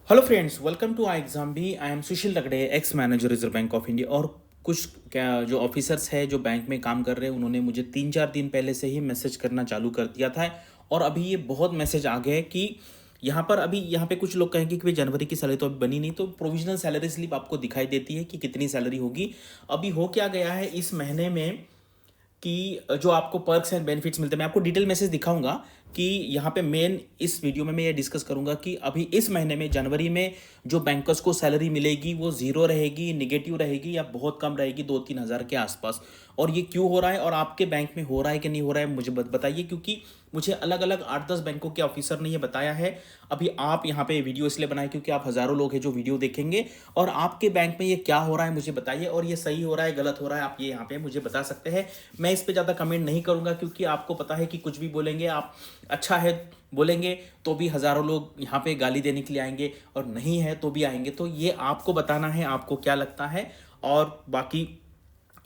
Hello friends, welcome to I exam B. I am Sushil Tagde, ex manager Reserve Bank of India. और कुछ क्या जो officers हैं जो बैंक में काम कर रहे हैं, उन्होंने मुझे 3-4 दिन पहले से ही मैसेज करना चालू कर दिया था। और अभी ये बहुत मैसेज आ गए कि यहाँ पर अभी यहाँ पे कुछ लोग कहेंगे कि भाई जनवरी की सैलरी तो अभी बनी नहीं, तो प्रोविजनल सैलरी स्लिप आपको दिखाई देती है कि कितनी सैलरी होगी। अभी हो क्या गया है इस महीने में कि जो आपको पर्क्स एंड बेनिफिट्स मिलते हैं, मैं आपको डिटेल मैसेज दिखाऊंगा कि यहाँ पे मेन इस वीडियो में मैं ये डिस्कस करूंगा कि अभी इस महीने में जनवरी में जो बैंकर्स को सैलरी मिलेगी वो जीरो रहेगी, निगेटिव रहेगी या बहुत कम रहेगी, 2-3 हज़ार के आसपास। और ये क्यों हो रहा है और आपके बैंक में हो रहा है कि नहीं हो रहा है मुझे बताइए, क्योंकि मुझे अलग अलग 8-10 बैंकों के ऑफिसर ने ये बताया है। अभी आप यहाँ पे वीडियो इसलिए बनाए क्योंकि आप हज़ारों लोग हैं जो वीडियो देखेंगे, और आपके बैंक में ये क्या हो रहा है मुझे बताइए, और ये सही हो रहा है गलत हो रहा है आप ये यहाँ पे मुझे बता सकते हैं। मैं इस पे ज़्यादा कमेंट नहीं करूँगा क्योंकि आपको पता है कि कुछ भी बोलेंगे आप, अच्छा है बोलेंगे तो भी हज़ारों लोग यहाँ पे गाली देने के लिए आएंगे, और नहीं है तो भी आएंगे। तो ये आपको बताना है आपको क्या लगता है। और बाकी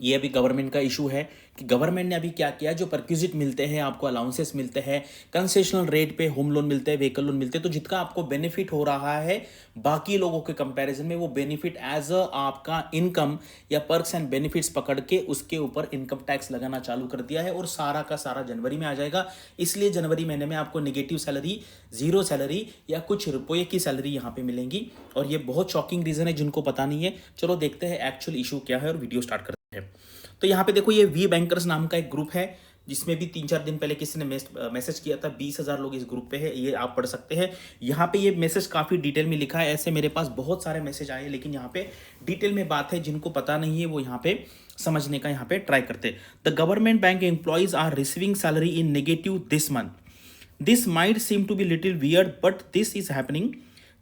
ये अभी गवर्नमेंट का इशू है कि गवर्नमेंट ने अभी क्या किया, जो परक्विजिट मिलते हैं आपको, अलाउंसेस मिलते हैं, कंसेशनल रेट पे होम लोन मिलते हैं, व्हीकल लोन मिलते हैं, तो जितना आपको बेनिफिट हो रहा है बाकी लोगों के कंपैरिजन में, वो बेनिफिट एज अ आपका इनकम या पर्क्स एंड बेनिफिट्स पकड़ के उसके ऊपर इनकम टैक्स लगाना चालू कर दिया है, और सारा का सारा जनवरी में आ जाएगा। इसलिए जनवरी महीने में आपको नेगेटिव सैलरी, जीरो सैलरी या कुछ रुपये की सैलरी यहाँ पे मिलेंगी। और ये बहुत शॉकिंग रीजन है जिनको पता नहीं है। चलो देखते हैं एक्चुअल इशू क्या है और वीडियो स्टार्ट करते हैं। तो यहाँ पे देखो, ये वी बैंकर्स नाम का एक ग्रुप है जिसमें भी 3-4 दिन पहले किसी ने मैसेज किया था। 20,000 लोग इस ग्रुप पे है, ये आप पढ़ सकते हैं। यहाँ पे ये मैसेज काफ़ी डिटेल में लिखा है। ऐसे मेरे पास बहुत सारे मैसेज आए, लेकिन यहाँ पे डिटेल में बात है, जिनको पता नहीं है वो यहाँ पे समझने का यहाँ पे ट्राई करते। The government bank employees are receiving salary in negative this month. This might seem to be little weird but this is happening.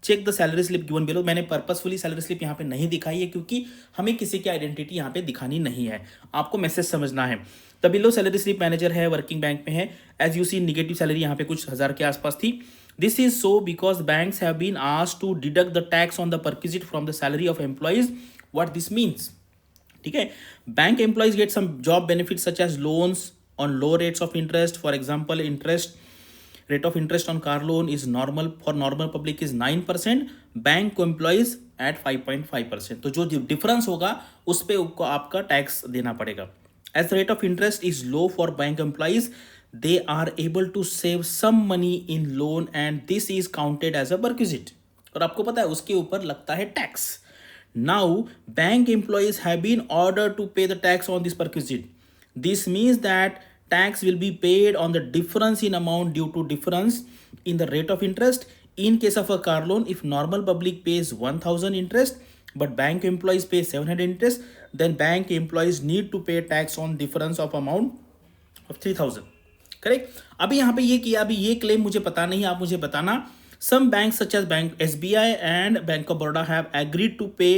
Check the salary slip given below. मैंने पर्पसफुली सैलरी स्लिप यहाँ पे नहीं दिखाई है क्योंकि हमें किसी की आइडेंटिटी यहाँ पे दिखानी नहीं है, आपको मैसेज समझना है। The below salary slip manager है, वर्किंग बैंक में है। As you see negative salary यहाँ पे कुछ हज़ार के आसपास थी। This is so because banks have been asked to deduct the tax on the perquisite from the salary of employees. What this means, ठीक है। Bank employees get some job benefit such as loans on low rates of interest. For example, interest rate of interest on car loan is normal for normal public is 9%, bank को employees eight 5.5%। तो जो difference होगा उस पर आपको आपका tax देना पड़ेगा। As the rate of interest is low for bank employees, they are able to save some money in loan and this is counted as a perquisite. और आपको पता है उसके ऊपर लगता है tax. Now bank employees have been order to pay the tax on this perquisite. This means that tax will be paid on the difference in amount due to difference in the rate of interest. In case of a car loan, if normal public pays 1,000 interest, but bank employees pay 700 interest, then bank employees need to pay tax on difference of amount of 3,000. Correct. अभी यहाँ पे ये किया, अभी ये claim मुझे पता नहीं, आप मुझे बताना। Some banks such as Bank SBI and Bank of Baroda have agreed to pay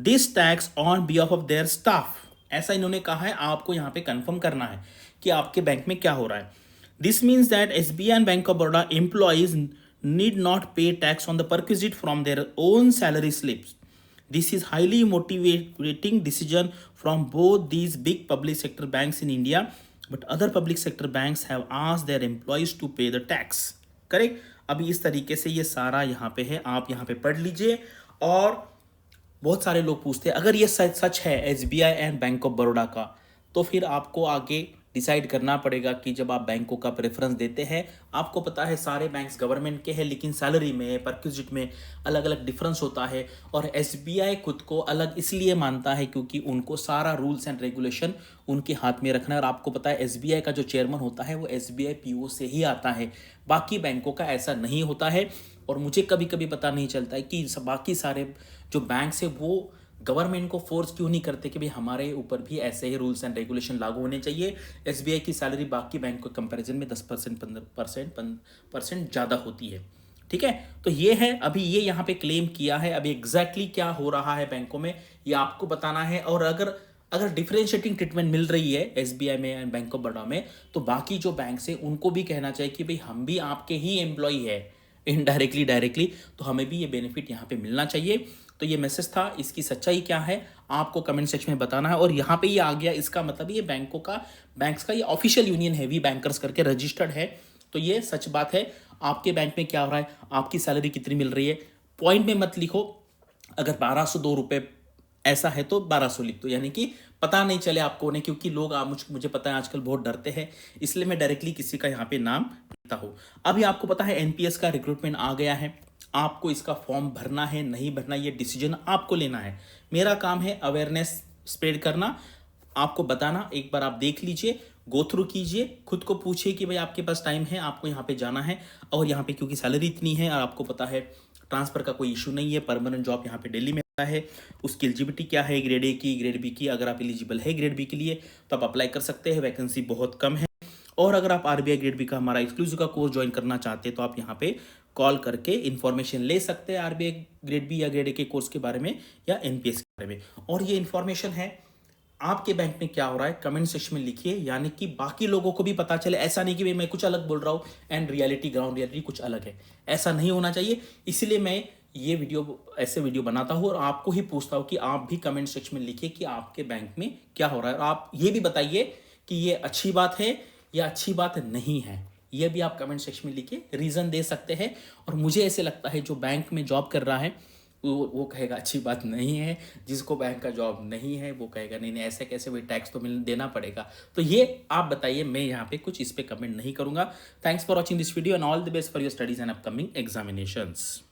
this tax on behalf of their staff. ऐसा इन्होंने कहा है, आपको यहाँ पे कंफर्म करना है कि आपके बैंक में क्या हो रहा है। This means that SBI and bank of Baroda employees need not pay tax on the perquisite from their own salary slips. This is highly motivating decision from both these big public sector banks in India, but other public sector banks have asked their employees to pay the tax. Correct. अभी इस तरीके से ये सारा यहाँ पे है, आप यहाँ पे पढ़ लीजिए। और बहुत सारे लोग पूछते हैं अगर ये सच है SBI and bank of Baroda का, तो फिर आपको आगे डिसाइड करना पड़ेगा कि जब आप बैंकों का प्रेफरेंस देते हैं, आपको पता है सारे बैंक्स गवर्नमेंट के हैं, लेकिन सैलरी में, परक्विजिट में अलग अलग डिफरेंस होता है। और SBI खुद को अलग इसलिए मानता है क्योंकि उनको सारा रूल्स एंड रेगुलेशन उनके हाथ में रखना है। और आपको पता है SBI का जो चेयरमैन होता है वो SBI PO से ही आता है, बाकी बैंकों का ऐसा नहीं होता है। और मुझे कभी कभी पता नहीं चलता है कि बाकी सारे जो बैंक्स है वो गवर्नमेंट को फोर्स क्यों नहीं करते कि भाई हमारे ऊपर भी ऐसे ही रूल्स एंड रेगुलेशन लागू होने चाहिए। SBI की सैलरी बाकी बैंक के कंपैरिजन में 10% 15% ज़्यादा होती है, ठीक है। तो ये है, अभी ये यहाँ पे क्लेम किया है। अभी एग्जैक्टली क्या हो रहा है बैंकों में ये आपको बताना है। और अगर डिफरेंशिएटिंग ट्रीटमेंट मिल रही है SBI में एंड बैंक ऑफ बड़ौदा में, तो बाकी जो बैंक है उनको भी कहना चाहिए कि भाई हम भी आपके ही एम्प्लॉय है, इनडायरेक्टली डायरेक्टली, तो हमें भी ये बेनिफिट यहाँ पे मिलना चाहिए। तो ये मैसेज था, इसकी सच्चाई क्या है आपको कमेंट सेक्शन में बताना है। और यहाँ पे ये आ गया, इसका मतलब ये बैंक्स का ये ऑफिशियल यूनियन है, वी बैंकर्स करके रजिस्टर्ड है। तो ये सच बात है। आपके बैंक में क्या हो रहा है, आपकी सैलरी कितनी मिल रही है, पॉइंट में मत लिखो। अगर 1202 रुपये ऐसा है तो 1200 लिख दो, यानी कि पता नहीं चले आपको ने, क्योंकि लोग मुझे पता है आजकल बहुत डरते हैं, इसलिए मैं डायरेक्टली किसी का यहाँ पे नाम लिखता हूँ। अभी आपको पता है एनपीएस का रिक्रूटमेंट आ गया है, आपको इसका फॉर्म भरना है नहीं भरना ये डिसीजन आपको लेना है। मेरा काम है अवेयरनेस स्प्रेड करना, आपको बताना। एक बार आप देख लीजिए, गो थ्रू कीजिए, खुद को पूछिए कि भाई आपके पास टाइम है, आपको यहाँ पे जाना है। और यहाँ पे क्योंकि सैलरी इतनी है और आपको पता है ट्रांसफर का कोई इशू नहीं है, परमानेंट जॉब यहाँ पे दिल्ली में है। उसकी एलिजिबिलिटी क्या है, ग्रेड ए की, ग्रेड बी की। अगर आप एलिजिबल है ग्रेड बी के लिए तो आप अप्लाई कर सकते हैं, वैकेंसी बहुत कम है। और अगर आप आरबीआई ग्रेड बी का हमारा एक्सक्लूसिव का कोर्स ज्वाइन करना चाहते हैं तो आप यहाँ पे कॉल करके इन्फॉर्मेशन ले सकते हैं आरबीआई ग्रेड बी या ग्रेड ए के कोर्स के बारे में या एनपीएस के बारे में। और ये इन्फॉर्मेशन है आपके बैंक में क्या हो रहा है कमेंट सेक्शन में लिखिए, यानी कि बाकी लोगों को भी पता चले। ऐसा नहीं कि भाई मैं कुछ अलग बोल रहा हूँ एंड रियलिटी ग्राउंड रियलिटी कुछ अलग है, ऐसा नहीं होना चाहिए। इसलिए मैं ये वीडियो ऐसे वीडियो बनाता हूँ और आपको ही पूछता हूँ कि आप भी कमेंट सेक्शन में लिखिए कि आपके बैंक में क्या हो रहा है। और आप ये भी बताइए कि ये अच्छी बात है या अच्छी बात नहीं है, ये भी आप कमेंट सेक्शन में लिखिए, रीज़न दे सकते हैं। और मुझे ऐसे लगता है जो बैंक में जॉब कर रहा है वो कहेगा अच्छी बात नहीं है, जिसको बैंक का जॉब नहीं है वो कहेगा नहीं नहीं ऐसे कैसे, भाई टैक्स तो देना पड़ेगा। तो ये आप बताइए, मैं यहाँ पे कुछ इस पे कमेंट नहीं करूँगा। Thanks for watching this video and all the best for your studies and upcoming examinations.